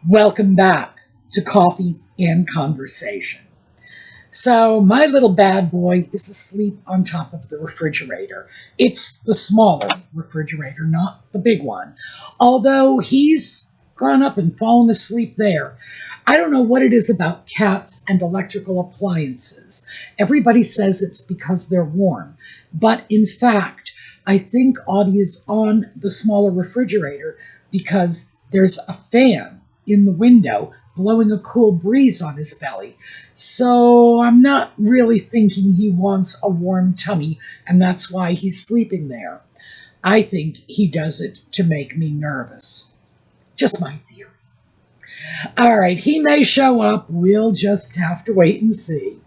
Welcome back to Coffee and Conversation. So my little bad boy is asleep on top of the refrigerator. It's the smaller refrigerator, not the big one. Although he's gone up and fallen asleep there. I don't know what it is about cats and electrical appliances. Everybody says it's because they're warm. But in fact, I think Audie is on the smaller refrigerator because there's a fan in the window blowing a cool breeze on his belly. So I'm not really thinking he wants a warm tummy, and that's why he's sleeping there. I think he does it to make me nervous. Just my theory. All right, he may show up. We'll just have to wait and see.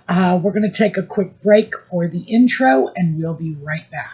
We're going to take a quick break for the intro, and we'll be right back.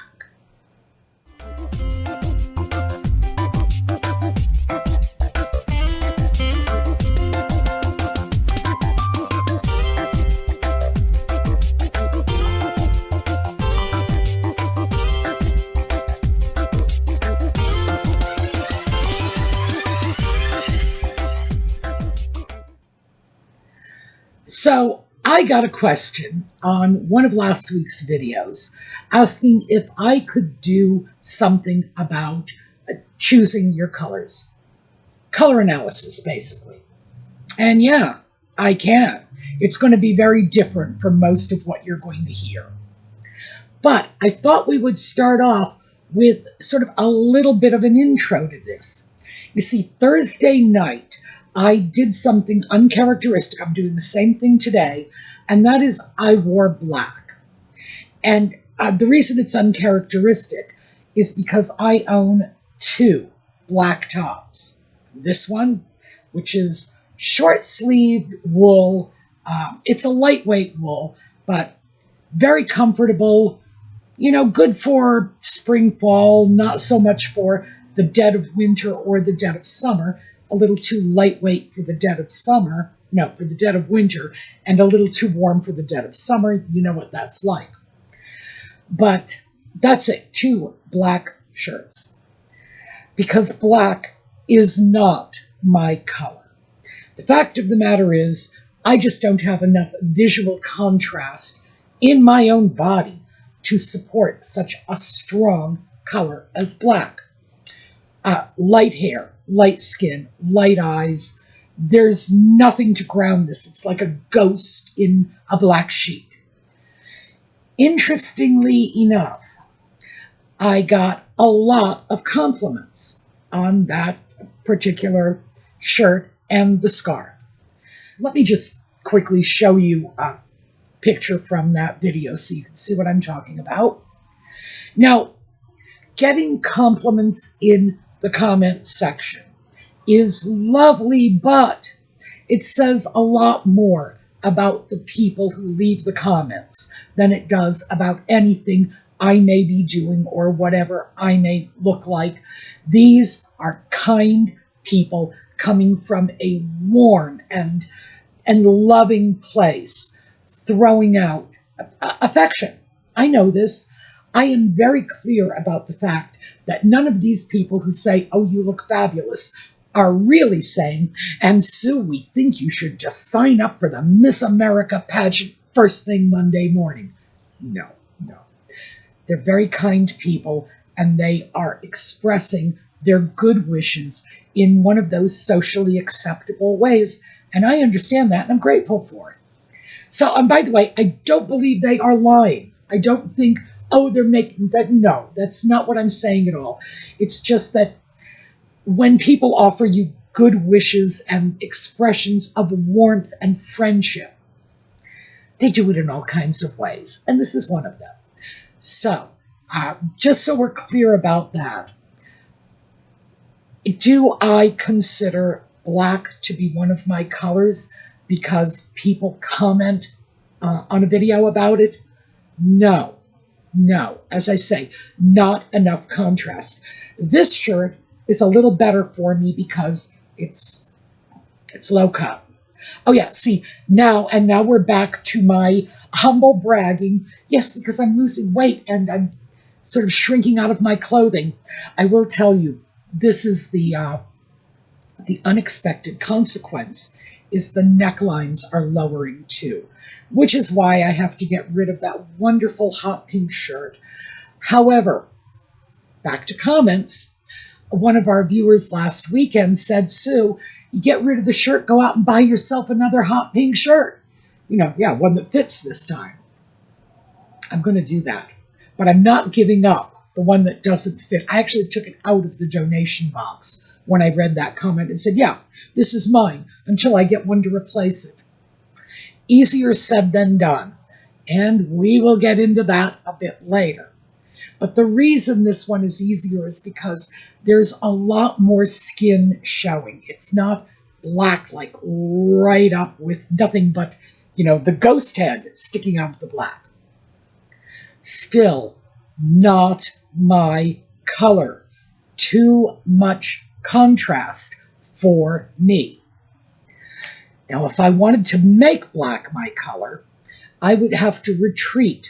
So I got a question on one of last week's videos asking if I could do something about choosing your colors. Color analysis, basically. And yeah, I can. It's going to be very different from most of what you're going to hear. But I thought we would start off with sort of a little bit of an intro to this. You see, Thursday night, I did something uncharacteristic. I'm doing the same thing today, and that is I wore black. And the reason it's uncharacteristic is because I own two black tops. This one, which is short-sleeved wool. It's a lightweight wool, but very comfortable, good for spring, fall, not so much for the dead of winter or the dead of summer. A little too lightweight for the dead of summer, for the dead of winter, and a little too warm for the dead of summer. You know what that's like. But that's it, two black shirts. Because black is not my color. The fact of the matter is, I just don't have enough visual contrast in my own body to support such a strong color as black. Light hair, light skin, light eyes. There's nothing to ground this. It's like a ghost in a black sheet. Interestingly enough, I got a lot of compliments on that particular shirt and the scarf. Let me just quickly show you a picture from that video so you can see what I'm talking about. Now, getting compliments in the comment section is lovely, but it says a lot more about the people who leave the comments than it does about anything I may be doing or whatever I may look like. These are kind people coming from a warm and loving place, throwing out affection. I know this. I am very clear about the fact that none of these people who say, "Oh, you look fabulous," are really saying, "And Sue, we think you should just sign up for the Miss America pageant first thing Monday morning." No. They're very kind people, and they are expressing their good wishes in one of those socially acceptable ways. And I understand that, and I'm grateful for it. So, and by the way, I don't believe they are lying. I don't think, they're making that. No, that's not what I'm saying at all. It's just that when people offer you good wishes and expressions of warmth and friendship, they do it in all kinds of ways, and this is one of them. So, just so we're clear about that, do I consider black to be one of my colors because people comment on a video about it? No. As I say, not enough contrast. This shirt is a little better for me because it's low cut. Oh yeah, see, now we're back to my humble bragging. Yes, because I'm losing weight and I'm sort of shrinking out of my clothing. I will tell you, this is the The unexpected consequence is the necklines are lowering too, which is why I have to get rid of that wonderful hot pink shirt. However, back to comments. One of our viewers last weekend said, Sue, you get rid of the shirt, go out and buy yourself another hot pink shirt. Yeah, one that fits this time. I'm going to do that. But I'm not giving up the one that doesn't fit. I actually took it out of the donation box when I read that comment and said, yeah, this is mine until I get one to replace it. Easier said than done. And we will get into that a bit later. But the reason this one is easier is because there's a lot more skin showing. It's not black, like right up with nothing but, the ghost head sticking out of the black. Still not my color. Too much contrast for me. Now, if I wanted to make black my color, I would have to retreat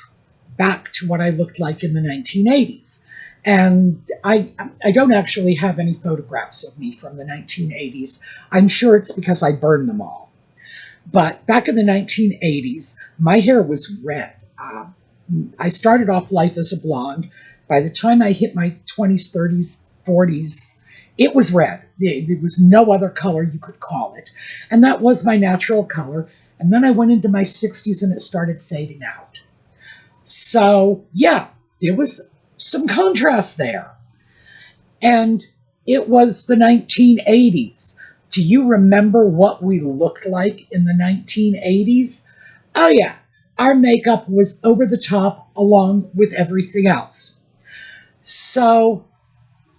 back to what I looked like in the 1980s. And I don't actually have any photographs of me from the 1980s. I'm sure it's because I burned them all. But back in the 1980s, my hair was red. I started off life as a blonde. By the time I hit my 20s, 30s, 40s, it was red. There was no other color you could call it. And that was my natural color. And then I went into my 60s and it started fading out. So, yeah, there was some contrast there. And it was the 1980s. Do you remember what we looked like in the 1980s? Oh, yeah. Our makeup was over the top along with everything else. So,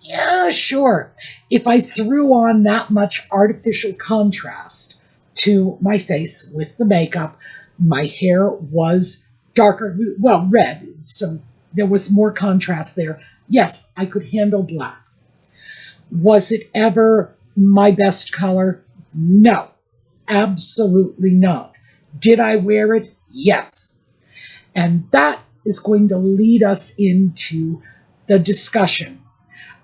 yeah, sure. If I threw on that much artificial contrast to my face with the makeup, my hair was darker, well, red, so there was more contrast there. Yes, I could handle black. Was it ever my best color? No, absolutely not. Did I wear it? Yes. And that is going to lead us into the discussion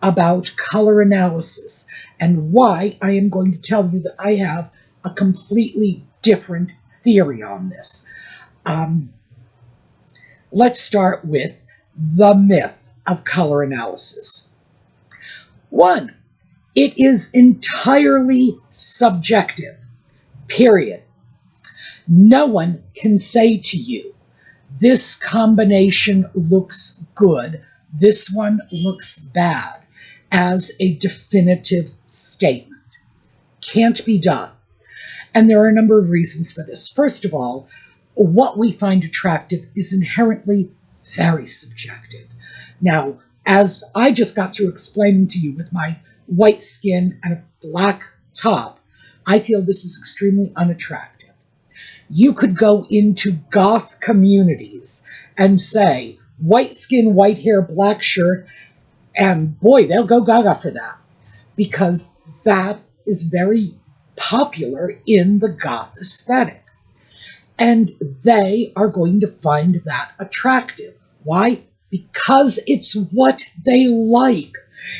about color analysis and why I am going to tell you that I have a completely different theory on this. Let's start with the myth of color analysis. 1, it is entirely subjective, period. No one can say to you, this combination looks good, this one looks bad, as a definitive statement. Can't be done. And there are a number of reasons for this. First of all, what we find attractive is inherently very subjective. Now, as I just got through explaining to you with my white skin and a black top, I feel this is extremely unattractive. You could go into goth communities and say, white skin, white hair, black shirt, and boy, they'll go gaga for that, because that is very popular in the goth aesthetic. And they are going to find that attractive. Why? Because it's what they like.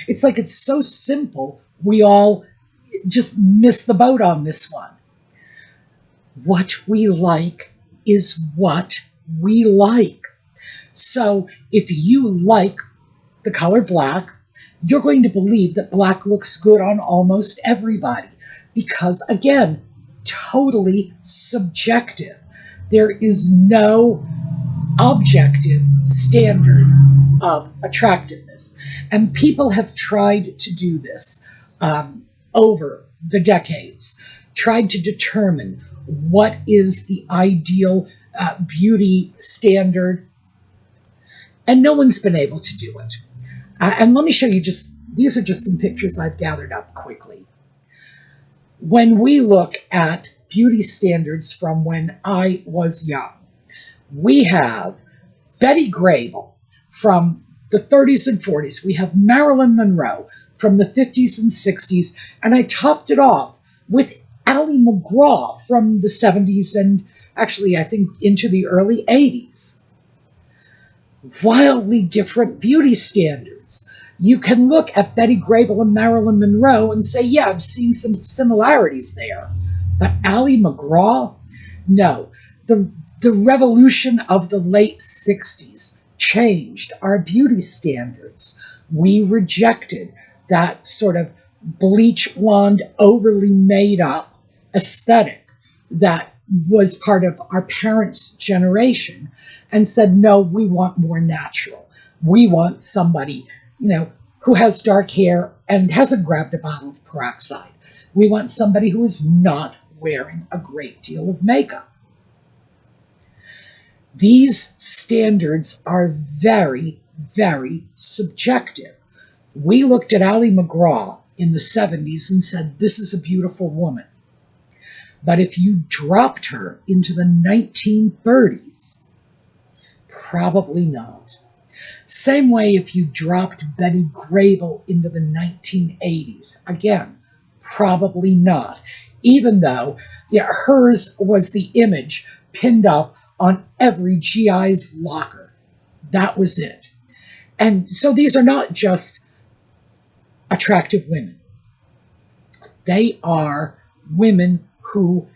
It's like it's so simple, we all just miss the boat on this one. What we like is what we like. So if you like the color black, you're going to believe that black looks good on almost everybody. Because, again, totally subjective. There is no objective standard of attractiveness. And people have tried to do this over the decades, tried to determine what is the ideal beauty standard, and no one's been able to do it. And let me show you these are just some pictures I've gathered up quickly. When we look at beauty standards from when I was young, we have Betty Grable from the 30s and 40s. We have Marilyn Monroe from the 50s and 60s. And I topped it off with Ally McGraw from the 70s and actually, I think, into the early 80s. Wildly different beauty standards. You can look at Betty Grable and Marilyn Monroe and say, yeah, I've seen some similarities there. But Ali MacGraw? No. The revolution of the late 60s changed our beauty standards. We rejected that sort of bleach blonde, overly made up aesthetic that was part of our parents' generation and said, no, we want more natural. We want somebody, who has dark hair and hasn't grabbed a bottle of peroxide. We want somebody who is not wearing a great deal of makeup. These standards are very, very subjective. We looked at Ali MacGraw in the 70s and said, this is a beautiful woman. But if you dropped her into the 1930s, probably not. Same way if you dropped Betty Grable into the 1980s. Again, probably not. Even though hers was the image pinned up on every GI's locker. That was it. And so these are not just attractive women. They are women who,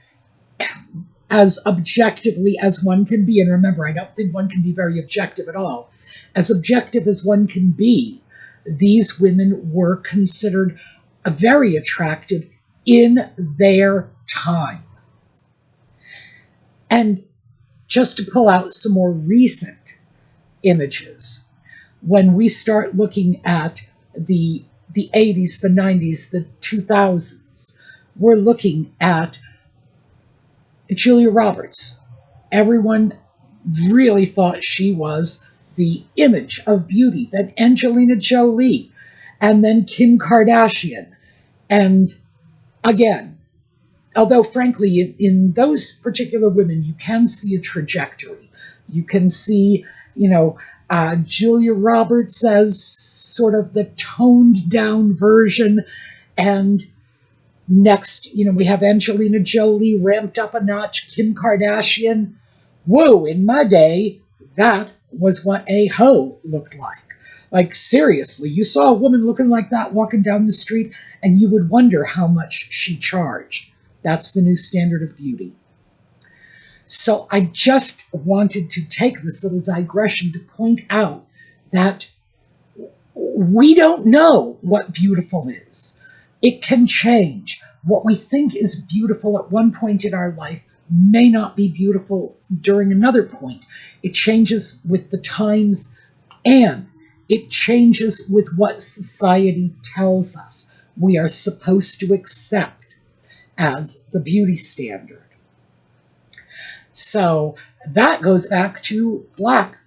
as objectively as one can be, and remember, I don't think one can be very objective at all, as objective as one can be, these women were considered very attractive in their time. And just to pull out some more recent images, when we start looking at the 80s, the 90s, the 2000s, we're looking at Julia Roberts. Everyone really thought she was the image of beauty. Then Angelina Jolie, and then Kim Kardashian. And again, although frankly, in those particular women, you can see a trajectory. You can see, Julia Roberts as sort of the toned down version. And next, we have Angelina Jolie ramped up a notch, Kim Kardashian. Whoa, in my day, that was what a hoe looked like. Like, seriously, you saw a woman looking like that walking down the street, and you would wonder how much she charged. That's the new standard of beauty. So I just wanted to take this little digression to point out that we don't know what beautiful is. It can change. What we think is beautiful at one point in our life may not be beautiful during another point. It changes with the times, and it changes with what society tells us we are supposed to accept as the beauty standard. So that goes back to black.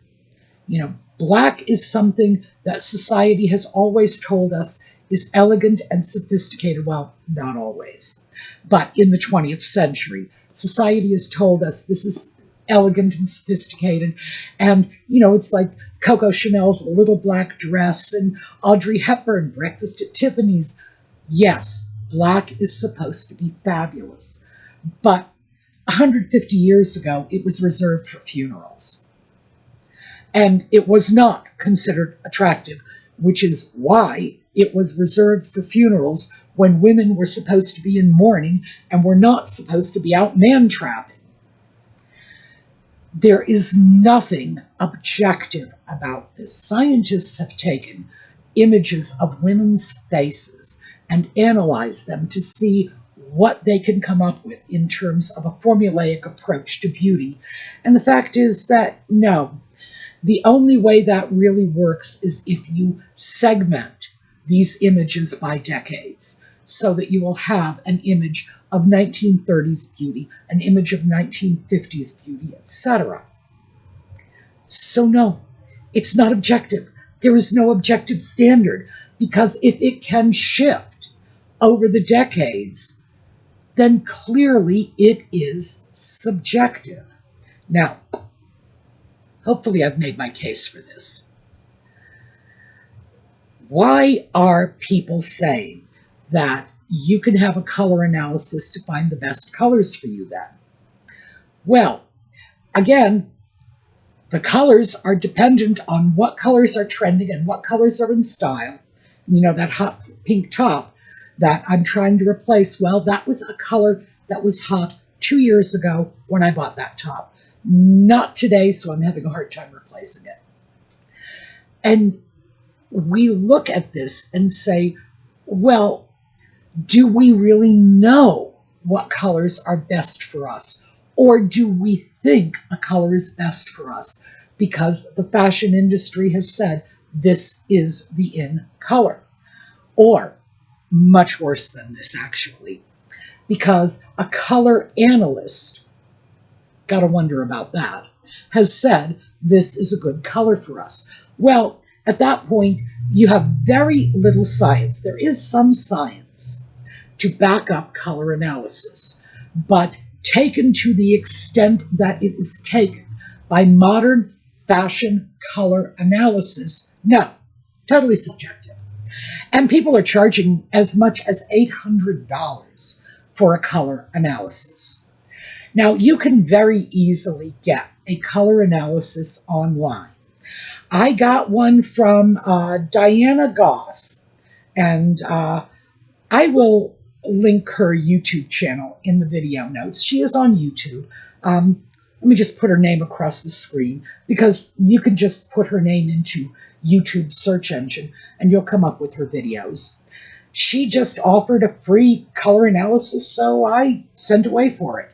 Black is something that society has always told us is elegant and sophisticated. Well, not always, but in the 20th century, society has told us this is elegant and sophisticated. And, it's like Coco Chanel's little black dress and Audrey Hepburn, Breakfast at Tiffany's. Yes, black is supposed to be fabulous. But 150 years ago, it was reserved for funerals. And it was not considered attractive, which is why it was reserved for funerals when women were supposed to be in mourning and were not supposed to be out man-trapping. There is nothing objective about this. Scientists have taken images of women's faces and analyzed them to see what they can come up with in terms of a formulaic approach to beauty. And the fact is that, no, the only way that really works is if you segment these images by decades, so that you will have an image of 1930s beauty, an image of 1950s beauty, etc. So no, it's not objective. There is no objective standard, because if it can shift over the decades, then clearly it is subjective. Now, hopefully I've made my case for this. Why are people saying that you can have a color analysis to find the best colors for you then? Well, again, the colors are dependent on what colors are trending and what colors are in style. you know, that hot pink top that I'm trying to replace, well, that was a color that was hot 2 years ago when I bought that top. Not today, so I'm having a hard time replacing it. And we look at this and say, well, do we really know what colors are best for us? Or do we think a color is best for us because the fashion industry has said this is the in color? Or, much worse than this actually, because a color analyst, gotta wonder about that, has said this is a good color for us. Well, at that point, you have very little science. There is some science to back up color analysis, but taken to the extent that it is taken by modern fashion color analysis, no, totally subjective. And people are charging as much as $800 for a color analysis. Now, you can very easily get a color analysis online. I got one from Diana Goss, and I will link her YouTube channel in the video notes. She is on YouTube. Let me just put her name across the screen, because you can just put her name into YouTube search engine and you'll come up with her videos. She just offered a free color analysis, so I sent away for it.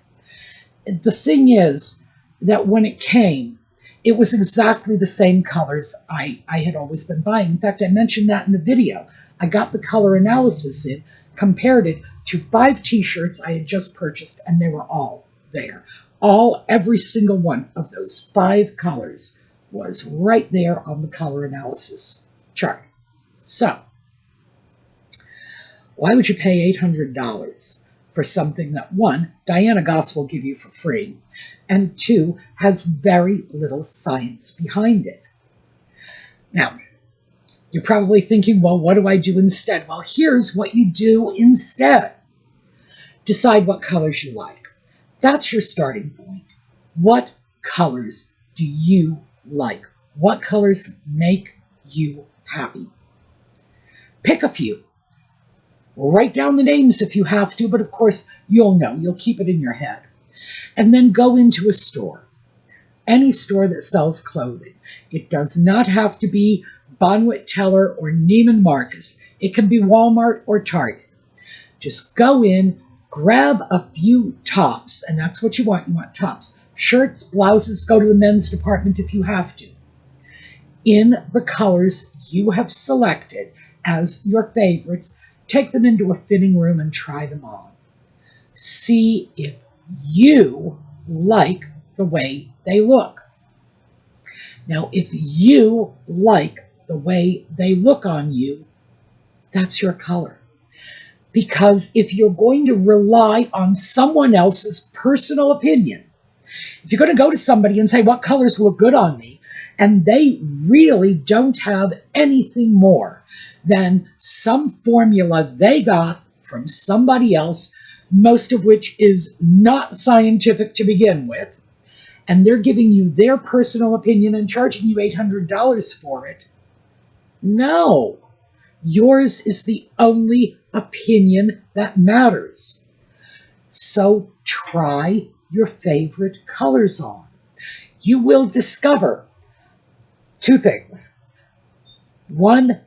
The thing is that when it came, it was exactly the same colors I had always been buying. In fact, I mentioned that in the video. I got the color analysis in, compared it to 5 t-shirts I had just purchased, and they were all there. Every single one of those 5 colors was right there on the color analysis chart. So, why would you pay $800 for something that, 1, Diana Goss will give you for free, and 2, has very little science behind it? Now, you're probably thinking, well, what do I do instead? Well, here's what you do instead. Decide what colors you like. That's your starting point. What colors do you like? What colors make you happy? Pick a few. Write down the names if you have to, but of course you'll know. You'll keep it in your head. And then go into a store. Any store that sells clothing. It does not have to be Bonwit Teller or Neiman Marcus. It can be Walmart or Target. Just go in, grab a few tops, and that's what you want. You want tops. Shirts, blouses, go to the men's department if you have to. In the colors you have selected as your favorites, take them into a fitting room and try them on. See if you like the way they look. Now, if you like the way they look on you, that's your color. Because if you're going to rely on someone else's personal opinion, if you're going to go to somebody and say, what colors look good on me, and they really don't have anything more than some formula they got from somebody else, most of which is not scientific to begin with, and they're giving you their personal opinion and charging you $800 for it, no. Yours is the only opinion that matters. So try your favorite colors on. You will discover 2 things. 1,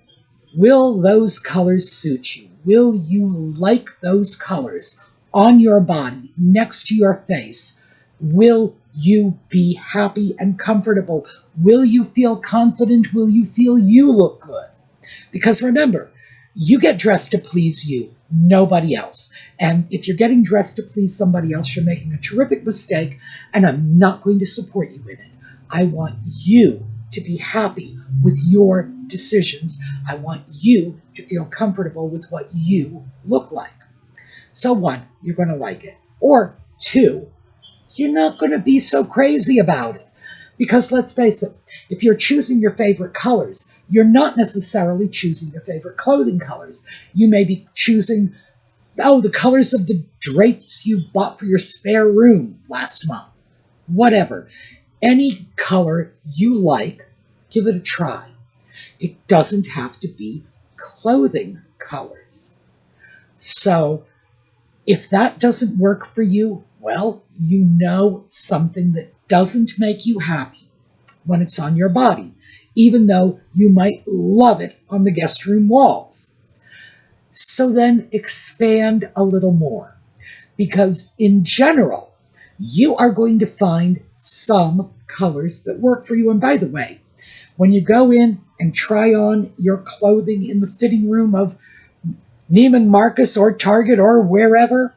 will those colors suit you? Will you like those colors on your body, next to your face? Will you be happy and comfortable? Will you feel confident? Will you feel you look good? Because remember, you get dressed to please you, nobody else. And if you're getting dressed to please somebody else, you're making a terrific mistake, and I'm not going to support you in it. I want you to be happy with your decisions. I want you to feel comfortable with what you look like. So 1, you're going to like it. Or 2, you're not going to be so crazy about it. Because let's face it, if you're choosing your favorite colors, you're not necessarily choosing your favorite clothing colors. You may be choosing, the colors of the drapes you bought for your spare room last month. Whatever. Any color you like, give it a try. It doesn't have to be clothing colors. So if that doesn't work for you, well, you know something that doesn't make you happy when it's on your body, even though you might love it on the guest room walls. So then expand a little more, because in general, you are going to find some colors that work for you. And by the way, when you go in and try on your clothing in the fitting room of Neiman Marcus or Target or wherever,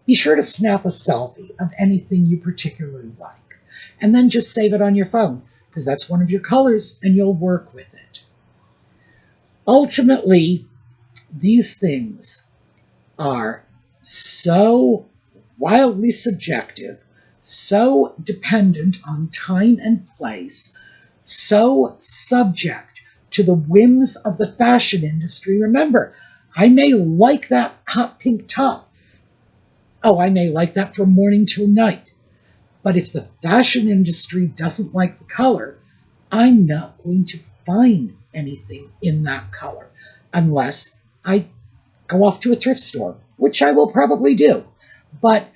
be sure to snap a selfie of anything you particularly like. And then just save it on your phone, because that's one of your colors and you'll work with it. Ultimately, these things are so wildly subjective, so dependent on time and place, so subject to the whims of the fashion industry. Remember, I may like that hot pink top. Oh, I may like that from morning till night. But if the fashion industry doesn't like the color, I'm not going to find anything in that color unless I go off to a thrift store, which I will probably do. But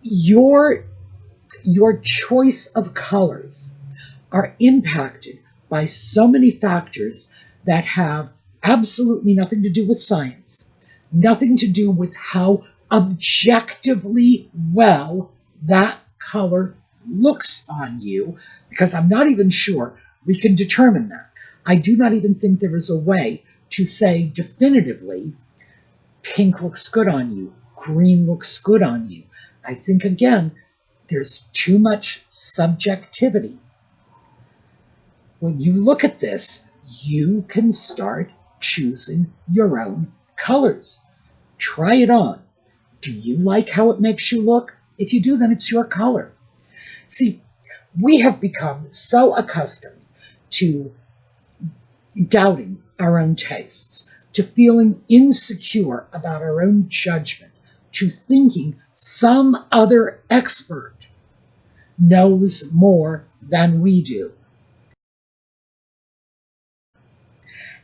your choice of colors are impacted by so many factors that have absolutely nothing to do with science, nothing to do with how objectively well that color looks on you, because I'm not even sure we can determine that. I do not even think there is a way to say definitively, pink looks good on you, green looks good on you. I think, again, there's too much subjectivity. When you look at this, you can start choosing your own colors. Try it on. Do you like how it makes you look? If you do, then it's your color. See, we have become so accustomed to doubting our own tastes, to feeling insecure about our own judgment, to thinking some other expert knows more than we do.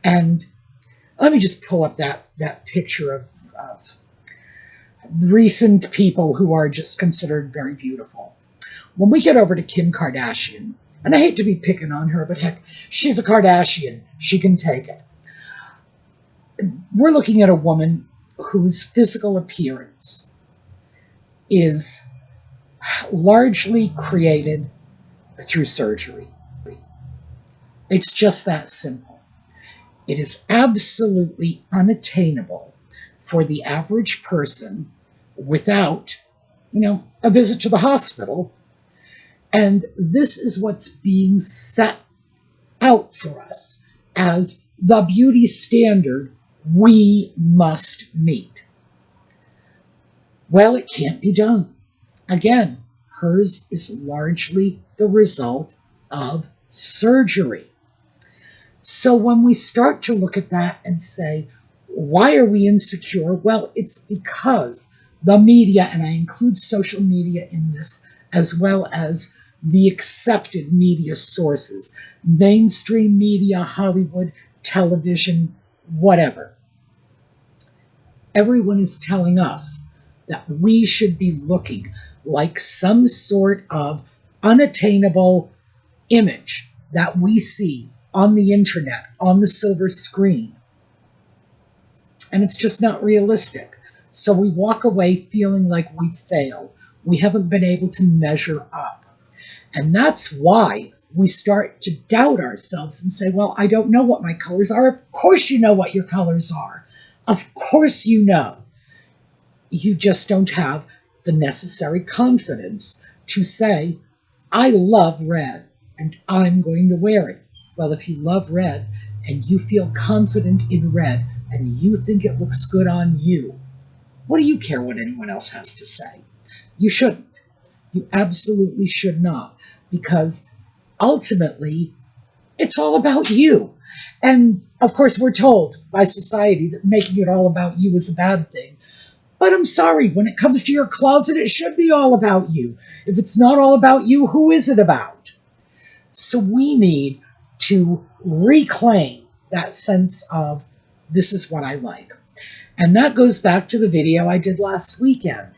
And let me just pull up that picture of recent people who are just considered very beautiful. When we get over to Kim Kardashian, and I hate to be picking on her, but heck, she's a Kardashian. She can take it. We're looking at a woman whose physical appearance is largely created through surgery. It's just that simple. It is absolutely unattainable for the average person without, a visit to the hospital. And this is what's being set out for us as the beauty standard we must meet. Well, it can't be done. Again, hers is largely the result of surgery. So when we start to look at that and say, why are we insecure? Well, it's because the media, and I include social media in this, as well as the accepted media sources, mainstream media, Hollywood, television, whatever. Everyone is telling us that we should be looking like some sort of unattainable image that we see on the internet, on the silver screen. And it's just not realistic. So we walk away feeling like we've failed. We haven't been able to measure up. And that's why we start to doubt ourselves and say, well, I don't know what my colors are. Of course you know what your colors are. Of course you know. You just don't have the necessary confidence to say, I love red and I'm going to wear it. Well, if you love red and you feel confident in red and you think it looks good on you, what do you care what anyone else has to say? You shouldn't. You absolutely should not, because ultimately it's all about you. And of course, we're told by society that making it all about you is a bad thing. But I'm sorry, when it comes to your closet, it should be all about you. If it's not all about you, who is it about? So we need to reclaim that sense of this is what I like. And that goes back to the video I did last weekend.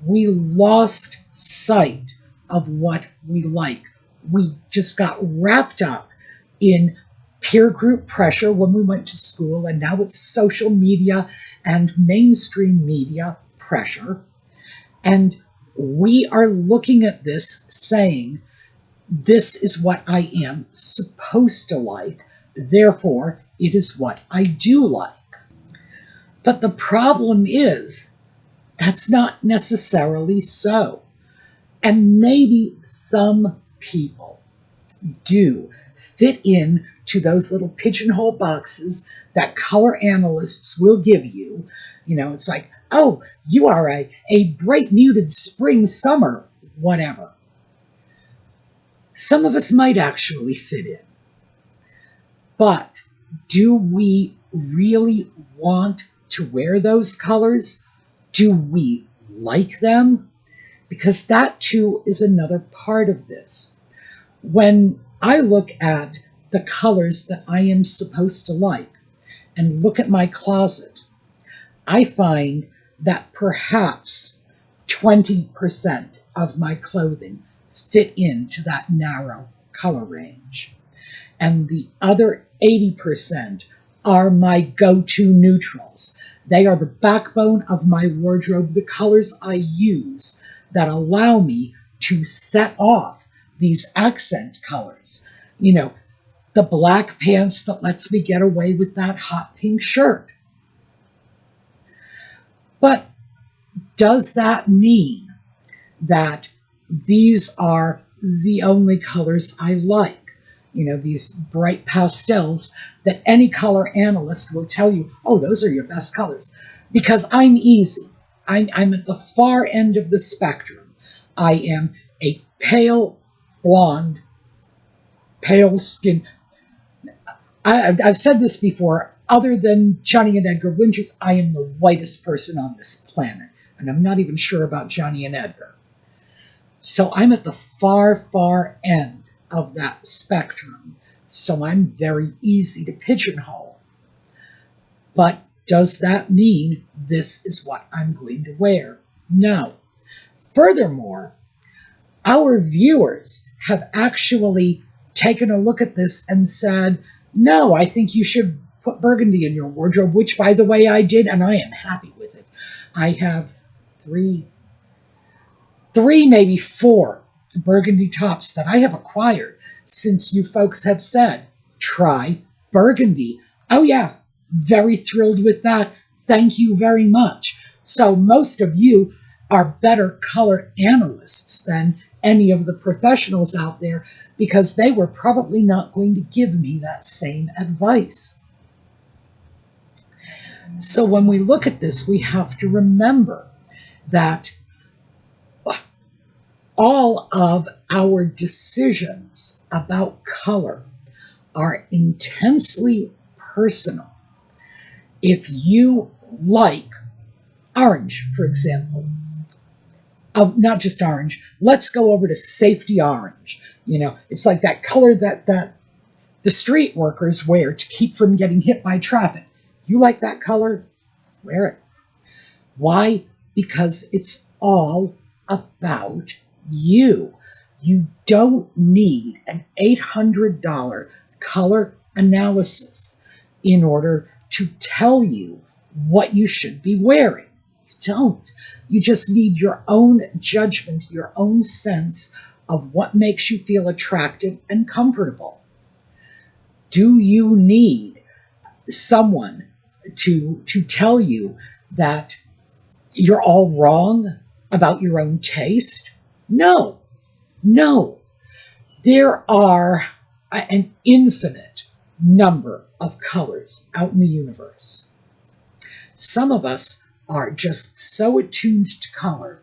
We lost sight of what we like. We just got wrapped up in peer group pressure when we went to school, and now it's social media and mainstream media pressure. And we are looking at this saying, this is what I am supposed to like, therefore it is what I do like. But the problem is, that's not necessarily so. And maybe some people do fit in to those little pigeonhole boxes that color analysts will give you. You know, it's like, oh, you are a bright muted spring, summer, whatever. Some of us might actually fit in. But do we really want to wear those colors? Do we like them? Because that too is another part of this. When I look at the colors that I am supposed to like and look at my closet, I find that perhaps 20% of my clothing fit into that narrow color range. And the other 80% are my go-to neutrals. They are the backbone of my wardrobe, the colors I use that allow me to set off these accent colors. You know, the black pants that lets me get away with that hot pink shirt. But does that mean that these are the only colors I like? You know, these bright pastels that any color analyst will tell you, oh, those are your best colors. Because I'm easy. I'm at the far end of the spectrum. I am a pale blonde, pale skin. I've said this before, other than Johnny and Edgar Winters, I am the whitest person on this planet. And I'm not even sure about Johnny and Edgar. So I'm at the far, far end of that spectrum. So I'm very easy to pigeonhole. But does that mean this is what I'm going to wear? No. Furthermore, our viewers have actually taken a look at this and said, no, I think you should put burgundy in your wardrobe, which, by the way, I did, and I am happy with it. I have three, maybe four burgundy tops that I have acquired since you folks have said, try burgundy. Oh, yeah, very thrilled with that. Thank you very much. So most of you are better color analysts than any of the professionals out there, because they were probably not going to give me that same advice. So when we look at this, we have to remember that all of our decisions about color are intensely personal. If you like orange, for example, not just orange, let's go over to safety orange. You know, it's like that color that the street workers wear to keep from getting hit by traffic. You like that color? Wear it. Why? Because it's all about you. You don't need an $800 color analysis in order to tell you what you should be wearing. You don't. You just need your own judgment, your own sense of what makes you feel attractive and comfortable. Do you need someone to tell you that you're all wrong about your own taste? No. No. There are an infinite number of colors out in the universe. Some of us are just so attuned to color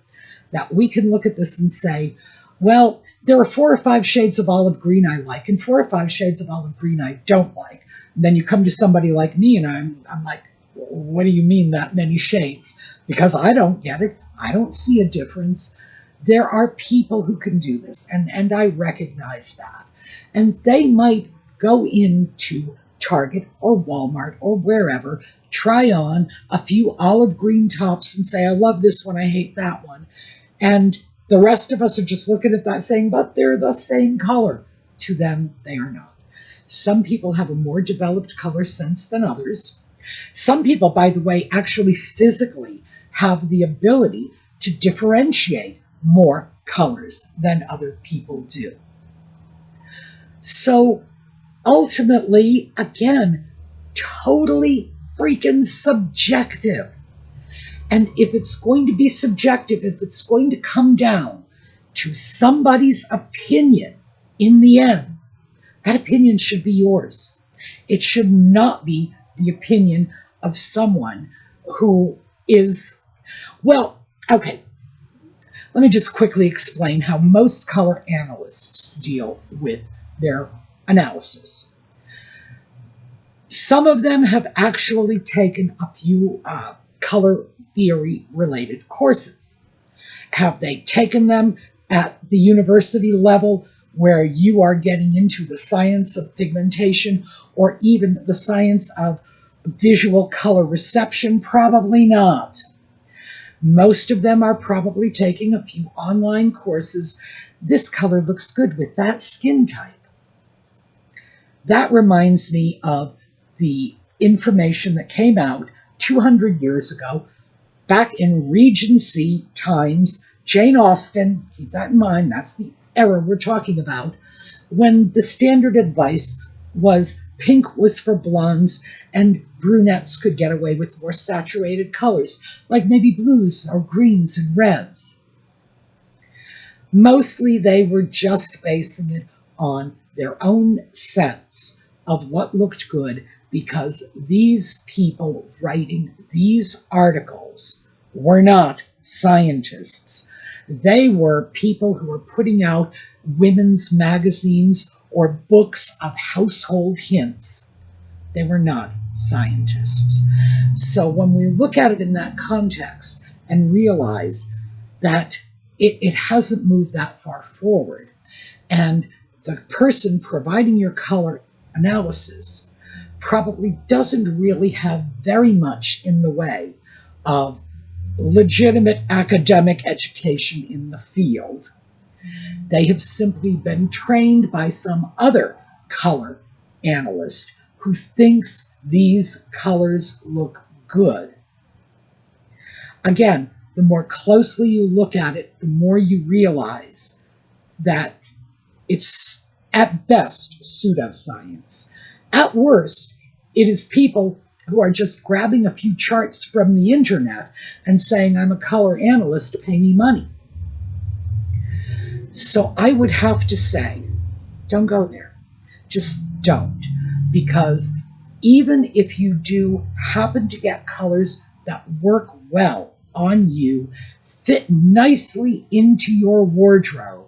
that we can look at this and say, well, there are 4 or 5 shades of olive green I like, and 4 or 5 shades of olive green I don't like. And then you come to somebody like me, and I'm like, what do you mean that many shades? Because I don't get it. I don't see a difference. There are people who can do this, and I recognize that. And they might go into Target or Walmart or wherever, try on a few olive green tops and say, I love this one, I hate that one. And the rest of us are just looking at that saying, but they're the same color. To them, they are not. Some people have a more developed color sense than others. Some people, by the way, actually physically have the ability to differentiate more colors than other people do. So ultimately, again, totally freaking subjective. And if it's going to be subjective, if it's going to come down to somebody's opinion in the end, that opinion should be yours. It should not be the opinion of someone who is, well, okay, let me just quickly explain how most color analysts deal with their analysis. Some of them have actually taken a few color theory related courses. Have they taken them at the university level where you are getting into the science of pigmentation or even the science of visual color reception? Probably not. Most of them are probably taking a few online courses. This color looks good with that skin type. That reminds me of the information that came out 200 years ago, back in Regency times. Jane Austen, keep that in mind, that's the era we're talking about, when the standard advice was pink was for blondes and brunettes could get away with more saturated colors, like maybe blues or greens and reds. Mostly they were just basing it on their own sense of what looked good, because these people writing these articles were not scientists. They were people who were putting out women's magazines or books of household hints. They were not scientists. So when we look at it in that context and realize that it hasn't moved that far forward, and the person providing your color analysis probably doesn't really have very much in the way of legitimate academic education in the field. They have simply been trained by some other color analyst who thinks these colors look good. Again, the more closely you look at it, the more you realize that it's at best pseudoscience. At worst, it is people who are just grabbing a few charts from the internet and saying, I'm a color analyst, pay me money. So I would have to say, don't go there. Just don't. Because even if you do happen to get colors that work well on you, fit nicely into your wardrobe,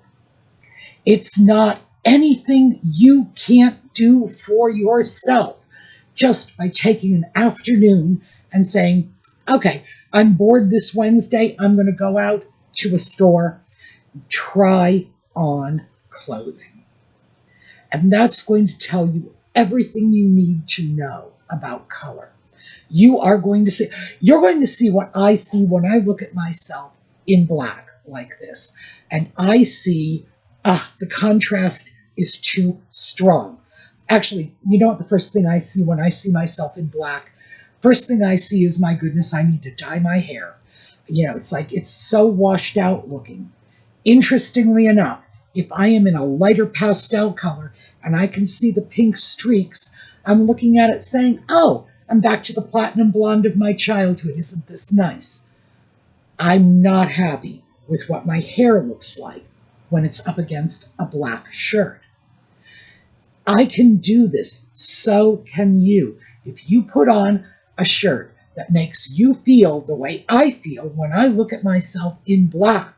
it's not anything you can't do for yourself just by taking an afternoon and saying, okay, I'm bored this Wednesday, I'm going to go out to a store, try on clothing. And that's going to tell you everything you need to know about color. You're going to see what I see when I look at myself in black like this. And I see, the contrast is too strong. Actually, you know what the first thing I see when I see myself in black? First thing I see is, my goodness, I need to dye my hair. You know, it's like it's so washed out looking. Interestingly enough, if I am in a lighter pastel color and I can see the pink streaks, I'm looking at it saying, oh, I'm back to the platinum blonde of my childhood. Isn't this nice? I'm not happy with what my hair looks like when it's up against a black shirt. I can do this, so can you. If you put on a shirt that makes you feel the way I feel when I look at myself in black,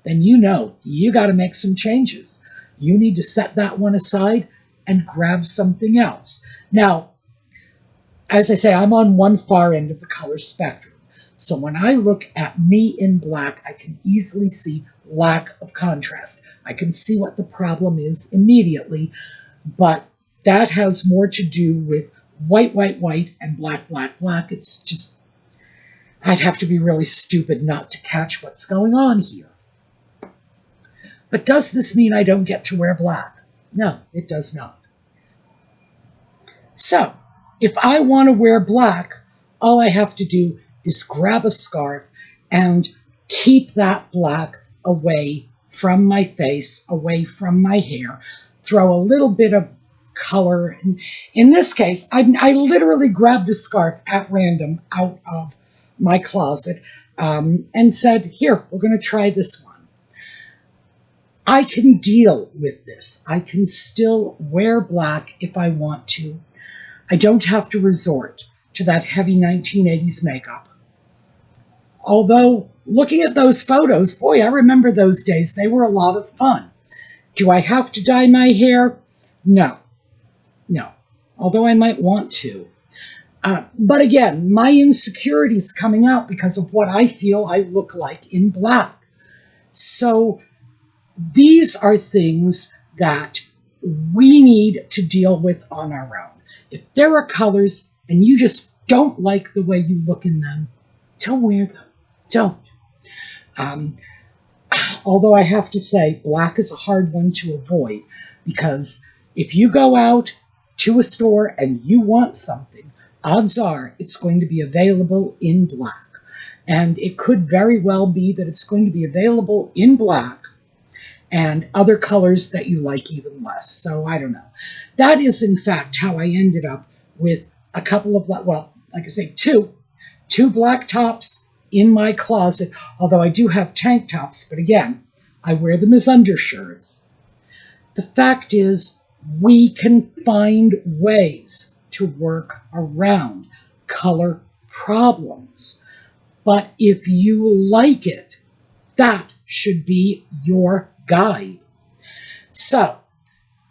then you know you got to make some changes. You need to set that one aside and grab something else. Now, as I say, I'm on one far end of the color spectrum. So when I look at me in black, I can easily see lack of contrast. I can see what the problem is immediately, but that has more to do with white, white, white, and black, black, black. It's just, I'd have to be really stupid not to catch what's going on here. But does this mean I don't get to wear black? No, it does not. So, if I want to wear black, all I have to do is grab a scarf and keep that black away from my face, away from my hair, throw a little bit of color. And in this case, I literally grabbed a scarf at random out of my closet and said, here, we're going to try this one. I can deal with this. I can still wear black if I want to. I don't have to resort to that heavy 1980s makeup. Although, looking at those photos, boy, I remember those days. They were a lot of fun. Do I have to dye my hair? No. No. Although I might want to. But again, my insecurity's coming out because of what I feel I look like in black. So these are things that we need to deal with on our own. If there are colors and you just don't like the way you look in them, don't wear them. Don't. Although I have to say, black is a hard one to avoid, because if you go out to a store and you want something, odds are it's going to be available in black. And it could very well be that it's going to be available in black and other colors that you like even less. So I don't know. That is, in fact, how I ended up with a couple of, well, like I say, two black tops in my closet, although I do have tank tops, but again, I wear them as undershirts. The fact is, we can find ways to work around color problems. But if you like it, that should be your guide. So,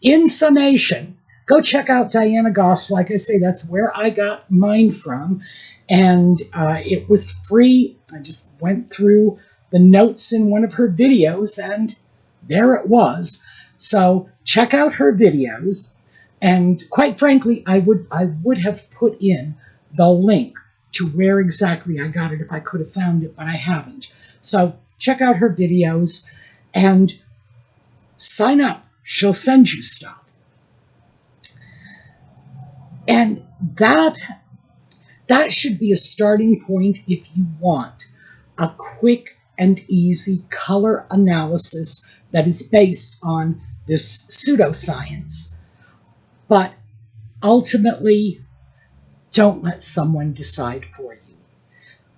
in summation, go check out Diana Goss. Like I say, that's where I got mine from. And it was free. I just went through the notes in one of her videos, and there it was. So check out her videos. And quite frankly, I would have put in the link to where exactly I got it if I could have found it, but I haven't. So check out her videos and sign up. She'll send you stuff. And that should be a starting point if you want a quick and easy color analysis that is based on this pseudoscience. But ultimately, don't let someone decide for you.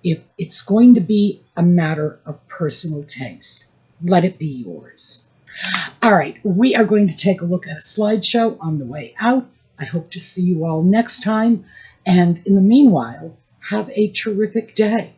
If it's going to be a matter of personal taste, let it be yours. All right, we are going to take a look at a slideshow on the way out. I hope to see you all next time. And in the meanwhile, have a terrific day.